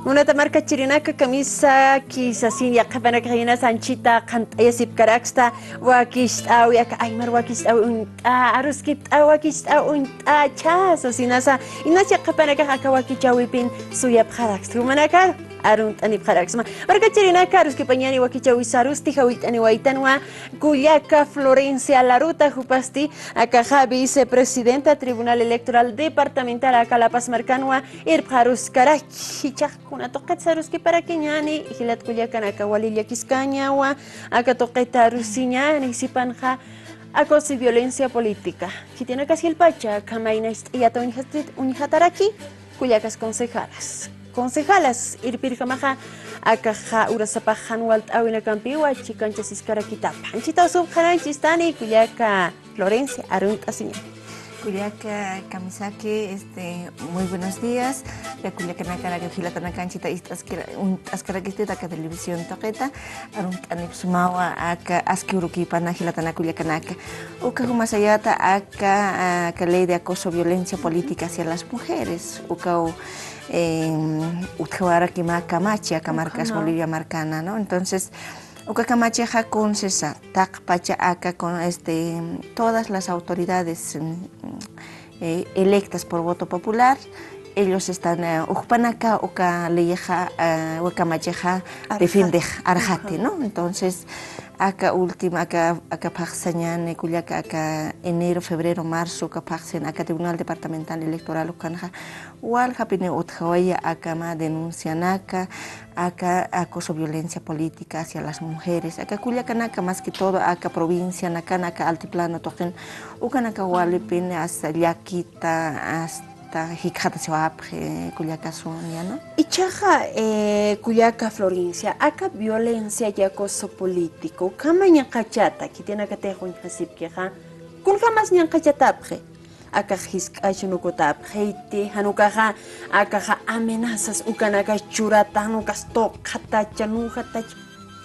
Una tamarca chirinaca camisa quizás ya capana caína sanchita cantaya sip caraksta wakis au ya aymar wakis au aruskip au wakis au chas sinasa inasya capana ka wakichawipin suya parax humanaka arun ani paraxma marca chirinaca aruskipanyani wakichawi sarusti hawit ani waitanwa Kuyaka Florencia Laruta Jupasti akaja vicepresidenta Tribunal Electoral Departamental acá La Paz Marcanua Irparus Karachi kuna toqet saruski para kenyani hilat kuyakan akawalilia kiskañawa aka toqeta rusiñani sipanja acoso y violencia política kitina casi el pacha kamaina yata unihataraki kuyakas concejalas irpirkamaja akaja urasapajan walt awina campiwa chicanchas iskarakitapa anchita subjananchistani kuyaka Florencia arunta siña Kuyaka Kamisake, muy buenos días. Ya Kuyaka Nakara Gilatana Canchita Ascarakiste Taka Televisión Toqueta, Anipsumawa Aka Askiuruki Pana Gilatana Kuyakanaka. Uka Humasayata Aka ley de acoso violencia política hacia las mujeres. Ukao Utkawara Kimaka Machi, Akamarcas Bolivia Marcana, ¿no? Entonces, Ucacamacheja con Cesa, Takpacha Aka con todas las autoridades electas por voto popular. Ellos están Upanaka, Uka Leyeja, Ucamacheja, defiende Arjate, ¿no? Entonces, acá última, acá Paxañan, Cuyaca, acá enero, febrero, marzo, acá Paxen, acá Tribunal Departamental Electoral, Ucanja, Wal Japine Utjawaya, acá ma denuncian acá acoso violencia política hacia las mujeres, acá Cuyacanaka más que todo, acá provincia, acá altiplano, toquen, Ucanaka Walipin, hasta Yaquita, hasta Hikata Sewape, Cuyaca Sonia, ¿no? Y chaja Cuyaca Florencia, acá violencia y acoso político, Kamaña Cachata, que tiene que te un hasipkeja, kun jamás ni cachatapje. Acá hiskayunukotap, heite, hanukaja, acá amenazas, ukanaka churatanukas to, katachanujatach.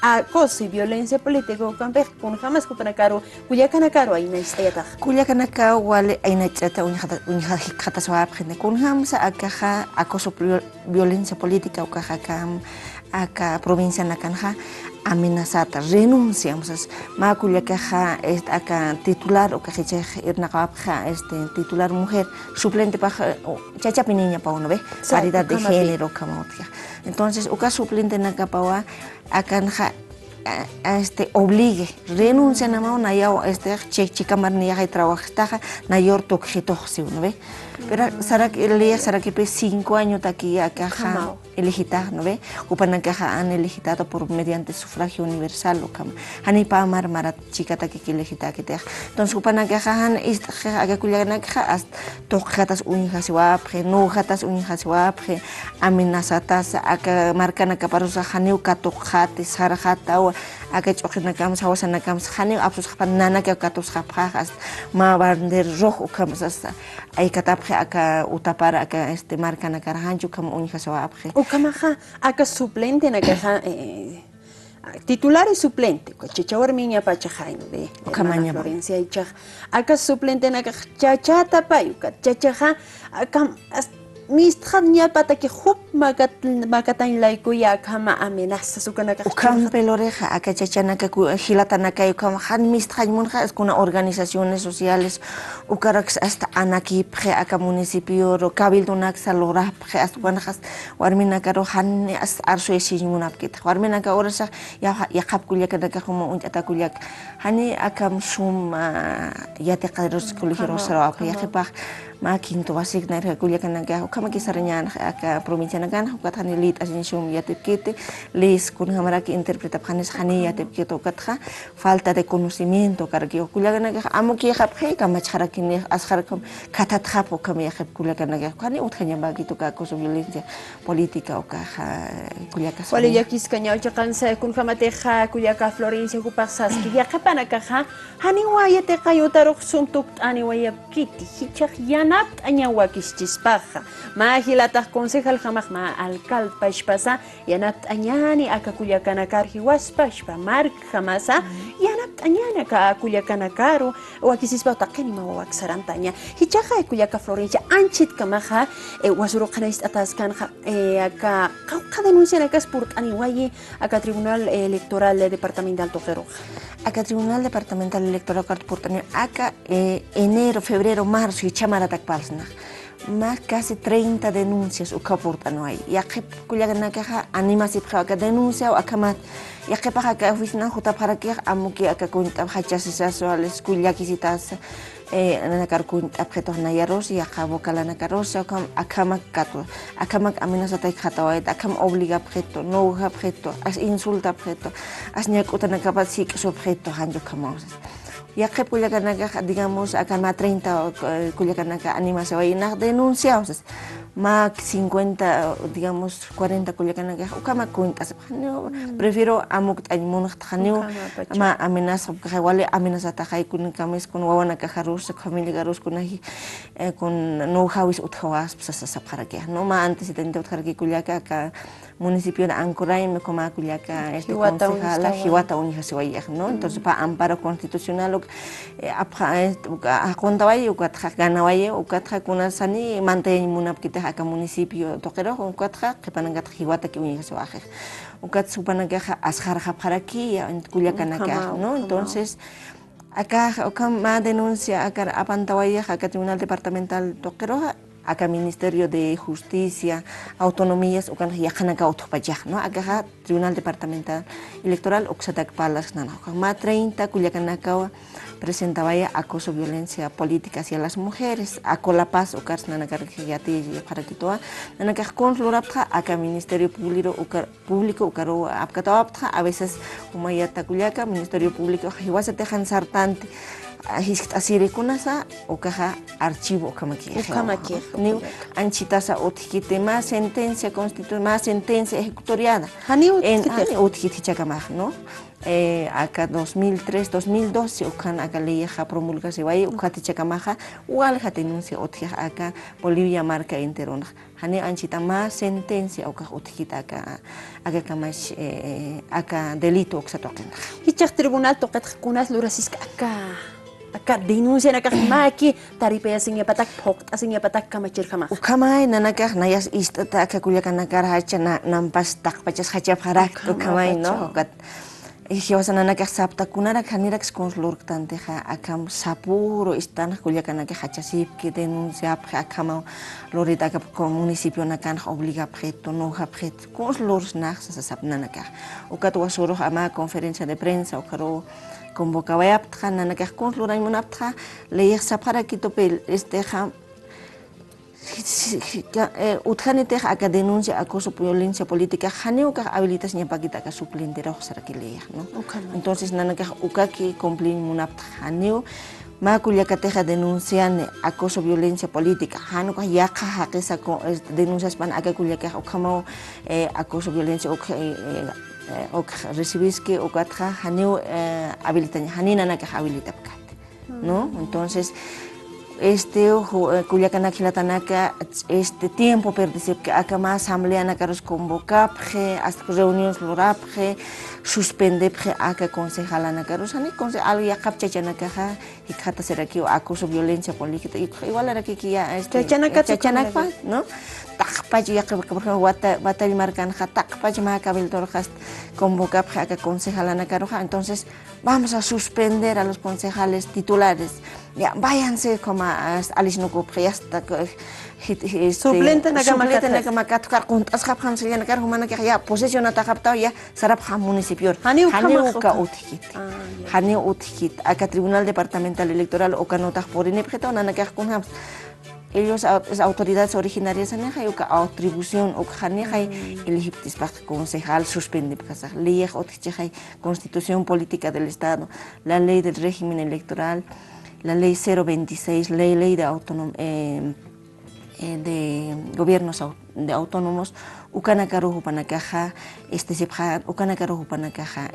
Acoso y violencia política, kun jamás kupanakaro, Cuyacanacaro, ahí naistayata. Cuyacanacaro, wale, ahí naistayata, unijata swapjene, kun jamás acá acoso violencia política, acá provincia Nakanja, amenazada, renunciamos, Macuyacaja, acá titular, o cajeche, irnacapja, titular mujer, suplente para chachapiniña para uno, ¿ve? Paridad de género, camotia. Entonces, uka suplente Nakapawa, acá obligue, renuncia a una ya chica marnia y trabaja, nayor toxitoxi, ¿no ve? Pero será que 5 años aquí acá elegida, ¿no ve? Upan caja han elegido por mediante sufragio universal, o cam. Hani pa marat chica taki elegida que te. Entonces upan caja han acá culiana caja hasta toxatas unijas wapre, no jatas unijas wapre, amenazatas acá marcan acá para usar haneu katoxate, sarjata o acá chochenakams, hawasanakams, haneu apsus panana que katos japas, ma bander rojo kams hasta ahí katap acá utapara acá marca na carajancho como unija se va a Ukamaja acá suplente na caja titular y suplente chichawar miña pachajaino de Ukamaña Florencia y chaj acá suplente na caja chachata payuka chachaja acá Mistħadnja pata ki xup makatain laiku ya kama amenaza sukana ka ukam peloreja acá chachana que gilatana que ukam han mistħadmunja es con organizaciones sociales ukarax hasta anaki pre acá municipio ro cabildo naxa lora pre hasta cuanjas warmina caro han as arso esijmunap kit warmina ka orasa ya khap kulya kada ka como un atakulyak hani akam sum ya te qadros kulhiro sara ya khipah ma quinto basic na kulia kana ga kama kisaranya aka provincia nagan ukat hani lit asinshum yatipkite les kun hamara que interpreta panes hani yatipkito katha falta de conocimiento kargi kulia kana ga amo ki khaphe kama chara kini ashar kam katat khapo kam ya khap kulia kana ga hani uthanya bagi to ka acoso violencia política o ka kulia ka wali yakis kanya chakan sa kun kamate kha kulia ka Florencia ku pasas ki ya kapana ka hani wayate kayutarok suntuk ani wayapkiti hichak napt añawakis chispaja mahilataq concejal jamaj ma alcalde pashpasa yanapt añani akakuyakanakar hiwaspashpa mark jamasa yanapt tañana ka Culiacana caro wakisispa taqini ma waksarantaña hichaqa Culiaca Florencia anchit kamaja wasuro qanais ataskanqa aka qawqa denuncian akas purt'ani wayi aka Tribunal Electoral Departamental Toqeroqa acá Tribunal Departamental Electoral Cartportanio acá enero, febrero, marzo y chamaratak palsna. Más casi 30 denuncias o caportano ahí. Ya que kuliagana caja animasi acá denuncia o acá más. Ya que para acá oficina justa para que amuki acá cuenta hachas sexuales kuliakisitas nakar kuenta objetos nayaros y acá vocala nakaros acá más cato acá más amenaza tai khatawait acá obliga objeto no objeto as insulta objeto as nyakuta nakapa sik objeto hanjo kamos. Ya que Culiacanaca, digamos, acá más 30 Culiacanaca animación y nas denunciados, más 50, digamos, 40 Culiacanaca, o más cuentas. Prefiero amuk aymunah thanio, más amenaza, porque igual amenaza tajay con cames con wawana cajarus, familia garus con ahí, con no hawis uthawas, pues para que no más antes de intentar que Culiaca municipio de Ancoray me coma Culiaca concejala Hiwata Unihasiwaya, ¿no? Entonces para amparo constitucional a contaway o catja ganaway o catja kuna sani manten munapkita acá municipio toquero o catja que panangat Hiwata que Unihasiwaya o cat supanagaja asjarja para aquí en Culiacanaca, ¿no? Entonces acá más denuncia acá apantawaya acá Tribunal Departamental toquero acá Ministerio de Justicia, Autonomías, ukan yakanaka utopayah, ¿no? Acá Tribunal Departamental Electoral, Oxatac Palas, más 30, Culiacanacao presentaba ya acoso, violencia política hacia las mujeres, a la paz, o Karsnanacar Yati, para que toa, Nanaka Consulapta, acá Ministerio Público, Ucaro Apcatapta, a veces, como ya Taculiaca, Ministerio Público, Hiwasa Tejan Sartante. Así reconasa o caja archivo ni anchitasa otkite más sentencia constitucional más sentencia ejecutoriada en otkite chakamaj no acá 2003 2012 ukan acá leja promulga se vaya ukati chakamaja walja denuncia otja acá Bolivia marca enterona hani anchita más sentencia uka otkita acá kamash acá delito oxatoquen hichaq tribunal toqet kunas lurasiska acá denuncia na maki taripea sin yapatak pokt asin yapatak kamachir kama ukamay nanakah nayas istata acá Culiacanakar hacha nampas takpachas hacha parak ukamay no kat hiwasan nanakah sapta kunara kanirak konslur tanteja akam sapuro istan Culiacanakah hacha sipki denuncia akama lorita acá municipio nakan obliga objeto no objeto konslur nach sasap nanakah ukat wasuro ama conferencia de prensa ukaro convocaba a aptra nana que consulta y una aptra leer sapara que topel ha utjanite acá denuncia acoso violencia política haneo que habilitas ni paquita que suplente rojo será que leer no entonces nana que ukaki cumplir una aptra haneo Maculia cateja denuncian acoso violencia política hanu que ya que esa denuncias pan acá culia que como acoso violencia o recibís que o catra haneu habilitaña hanina na que habilita no entonces Culiacana Quilatanaka tiempo perdice que acá más asamblea na caros convocar hasta reuniones lorapre suspender acá concejala na caros ani concejal ya capcha na caja y cata será que acoso violencia política igual era que ya chachanaka no takpaji ya que batalla marcan takpaji ma cabil torjas convocar acá concejala na caroja entonces vamos a suspender a los concejales titulares ya váyanse como alisnuko hasta suplente na kama tukar kuntas kaphan sila na kar humana kaya posesyon na takaptaw ya sarap ha municipio hani ka utkit acá Tribunal Departamental Electoral o kanotah porini pjeta na nakah kunham ellos las autoridades originarias han que atribución o han elegiptis para concejal suspende para ley constitución política del Estado la ley del régimen electoral la ley 026 ley de de gobiernos de autónomos ukanakaru panakaja sipha ukanakaru panakaja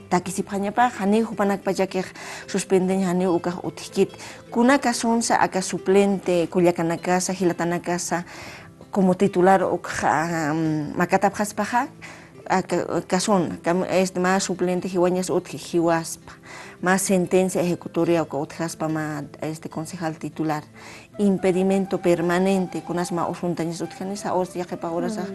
takisiphaña pa hani hupanak pachake suspenden hani uka utikit kuna kasonsa aka suplente Culiacanacasa Hilatanacasa como titular makatapjas paja Casona, más suplente Jiwañas Utji, Jiwaspa, más sentencia ejecutoria o Utjaspa, más concejal titular, impedimento permanente, con as más usuntañas Utjanes, a os ya que pagoras a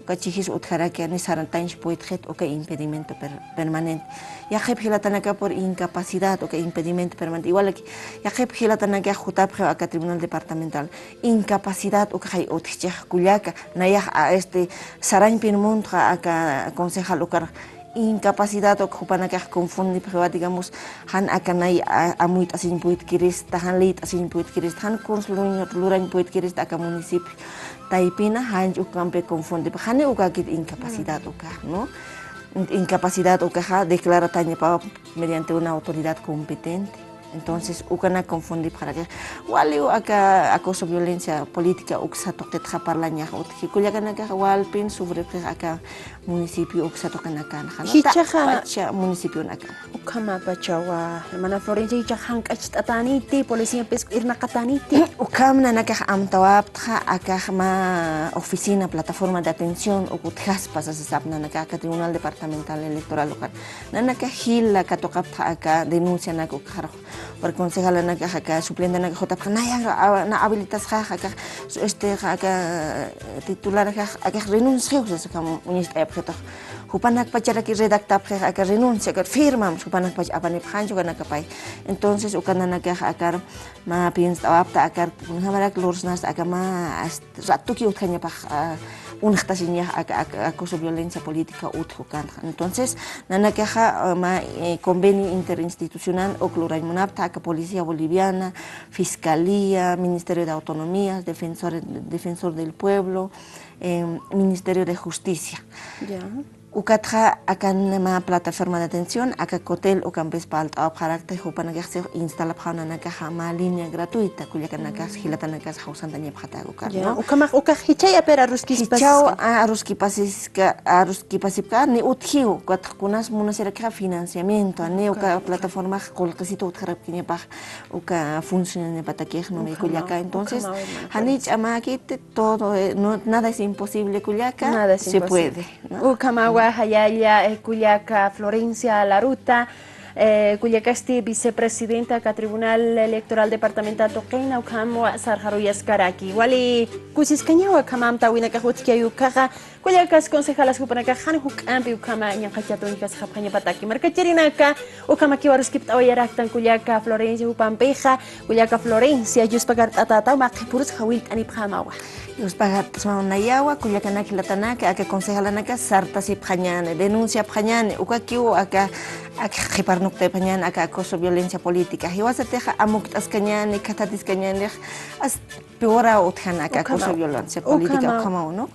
Cachijis Utjarakia, ni Sarantañs Poitjet, o que impedimento permanente. Ya que Gilatanaka por incapacidad, o que impedimento permanente. Igual que ya que Gilatanaka Jutap, acá Tribunal Departamental, incapacidad, o que hay Utjach Cuyaca, Naya a Sarain Pinmuntra, acá concejal Ucar. Incapacidad o que que confunde pero digamos han akanay a muito assim puit kiris tahan leit assim puit kiris han konsulunyo luran puit kiris acá municipio Taipina han ukampe confunde han uka kit incapacidad uka no incapacidad uka declara taña pa mediante una autoridad competente. Entonces, ukana confundir para que waliu acá acoso violencia política uksa toque traparlaña utki kuliakana ka walpin sobre acá municipio uksa tokana kan hichaja municipio naka ukama bachawa hermana Florencia hichajan kachtataniti policía pes irna kataniti ukamna naka amtawaptra acá ma oficina plataforma de atención ukutjas pasa se sapna naka tribunal departamental electoral local nanaka hila katokaptra acá denuncia naka ukharjo por concejal acá suplente acá jota na habilitas acá acá titular acá renuncia acá ministra objeto Jupanak pachara que redacta acá renuncia acá firma Jupanak pach apane pancho acá pai entonces ukana acá ma piensa apta acá hamarak lorsnas acá ma ratu que utkaña pa unhtasinya acoso violencia política utjukan entonces nana caja ma convenio interinstitucional o cloraimunapta acá policía boliviana fiscalía ministerio de autonomía defensor del pueblo ministerio de justicia Ukatra acá una plataforma de atención, acá hotel o campes para carácter para que se instala para una caja más línea gratuita, cuya que nakas hilatan nakas hausan tanya para ukar. Ukama hichaya pera ruski hichao a ruski pasipka ni uthiu kunas munasira ka financiamiento ni uka plataforma colcasito utkarap kinya pa uka funciona para que no me cuya entonces hanich amaki todo nada es imposible cuya se puede. Ukama Hayaya, Cuyaca, Florencia, La Ruta, Cuyacasti, vicepresidenta del Tribunal Electoral Departamental Toqueina, Ukamo, Sarjaruyas Karaki, Wali, Kusiscaña, Kamam, Tawina Kahutzkia, Yukaja, Cuyacas, concejalas, Kupanakan, Hukampi, Ukama, Yankachatunkas, Japania Pataki, Marcachirinaka, Ukamaki, Waruskip, Oyaraktan, Cuyaca, Florencia, Upampeja, Cuyaca, Florencia, Juspagar Tata, Makipurus, Hawil, Anipamawa. Los pagatos son nayawa, Cuyacanaki Latanaka, acá concejalanaka, Sartas y Pañane, denuncia Pañane, Ukakiu, acá Hiparnuk de Pañane, acá acoso violencia política. Y vas a teja Amuktas Cañane, Catatis Cañane, as peor a Utjan, acá acoso violencia política, como no.